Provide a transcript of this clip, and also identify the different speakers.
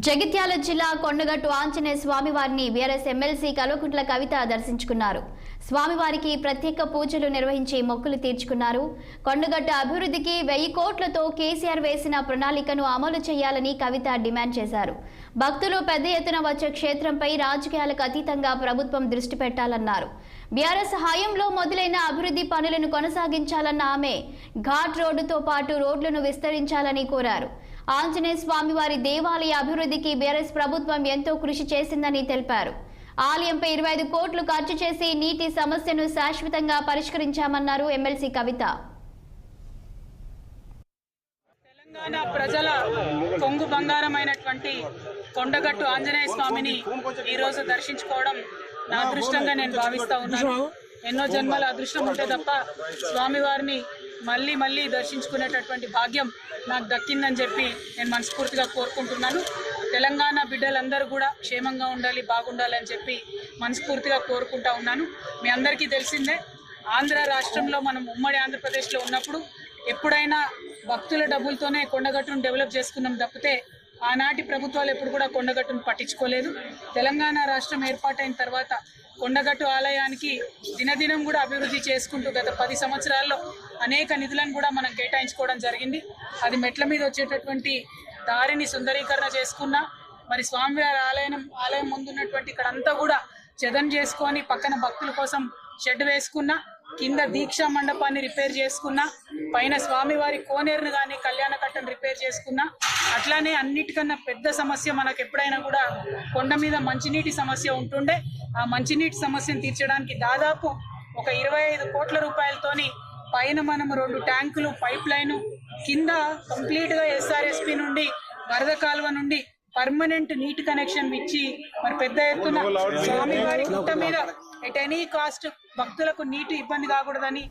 Speaker 1: జగిత్యాల జిల్లా కొండగట్టు ఆంజనేయ స్వామివారిని BRS MLC Kalvakuntla Kavitha దర్శించుకున్నారు. స్వామివారికి ప్రత్యేక పూజలు నిర్వహించి మొక్కులు తీర్చుకున్నారు. కొండగట్టు అభివృద్ధికి 1000 కోట్లతో కేసీఆర్ వేసిన ప్రణాళికను అమలు చేయాలని కవిత డిమాండ్ చేశారు. భక్తులు పెద్ద ఎత్తున వచ్చే క్షేత్రంపై రాజకీయాలకు అతీతంగా ప్రభుత్వం దృష్టి పెట్టాలన్నారు. బీఆర్ఎస్ హయాంలో మొదలైన అభివృద్ధి పనులను కొనసాగించాలన్న ఆమె ఘాట్ రోడ్డుతో పాటు రోడ్లను విస్తరించాలని కోరారు. ఆంజనేయ స్వామివారి దేవాలయ అభివృద్ధికి బీఆర్ఎస్ ప్రభుత్వం ఎంతో కృషి చేసిందని తెలిపారు. ఆలయంపై 25 కోట్లు ఖర్చు చేసి నీటి సమస్యను శాశ్వతంగా పరిష్కరించామన్నారు ఎమ్మెల్సీ కవిత.
Speaker 2: తెలంగాణ ప్రజల కొంగు బంగారమైనటువంటి కొండగట్టు ఆంజనేయ స్వామిని ఈ రోజు దర్శించుకోవడం నా అదృష్టంగా నేను భావిస్తా ఉన్నాను. ఎన్నో జన్మల అదృష్టం ఉంటే తప్ప స్వామివారిని మళ్ళీ దర్శించుకునేటటువంటి భాగ్యం నాకు దక్కిందని చెప్పి నేను మనస్ఫూర్తిగా కోరుకుంటున్నాను. తెలంగాణ బిడ్డలందరూ కూడా క్షేమంగా ఉండాలి, బాగుండాలి అని చెప్పి మనస్ఫూర్తిగా కోరుకుంటా ఉన్నాను. మీ అందరికీ తెలిసిందే, ఆంధ్ర రాష్ట్రంలో మనం ఉమ్మడి ఆంధ్రప్రదేశ్లో ఉన్నప్పుడు ఎప్పుడైనా భక్తుల డబ్బులతోనే కొండగట్టును డెవలప్ చేసుకున్నాం తప్పితే ఆనాటి ప్రభుత్వాలు ఎప్పుడు కూడా కొండగట్టును పట్టించుకోలేదు. తెలంగాణ రాష్ట్రం ఏర్పాటైన తర్వాత కొండగట్టు ఆలయానికి దినదినం కూడా అభివృద్ధి చేసుకుంటూ గత 10 సంవత్సరాల్లో అనేక నిధులను కూడా మనం కేటాయించుకోవడం జరిగింది. అది మెట్ల మీద వచ్చేటటువంటి దారిని సుందరీకరణ చేసుకున్నా, మరి స్వామివారి ఆలయం ముందున్నటువంటి ఇక్కడంతా కూడా చదన్ చేసుకొని పక్కన భక్తుల కోసం షెడ్ వేసుకున్నా, కింద దీక్షా మండపాన్ని రిపేర్ చేసుకున్నా, పైన స్వామివారి కోనేరును కానీ కళ్యాణ కట్టను రిపేర్ చేసుకున్నా. అట్లానే అన్నిటికన్నా పెద్ద సమస్య మనకు ఎప్పుడైనా కూడా కొండ మీద మంచినీటి సమస్య ఉంటుండే. ఆ మంచినీటి సమస్యను తీర్చడానికి దాదాపు ఒక 25 కోట్ల రూపాయలతోని పైన మనం 2 ట్యాంకులు, పైప్ లైను, కింద కంప్లీట్గా SRSP నుండి వరద కాలువ నుండి పర్మనెంట్ నీటి కనెక్షన్ ఇచ్చి మరి పెద్ద ఎత్తున స్వామివారి గుట్ట మీద ఎట్ ఎనీ కాస్ట్ భక్తులకు నీటి ఇబ్బంది కాకూడదని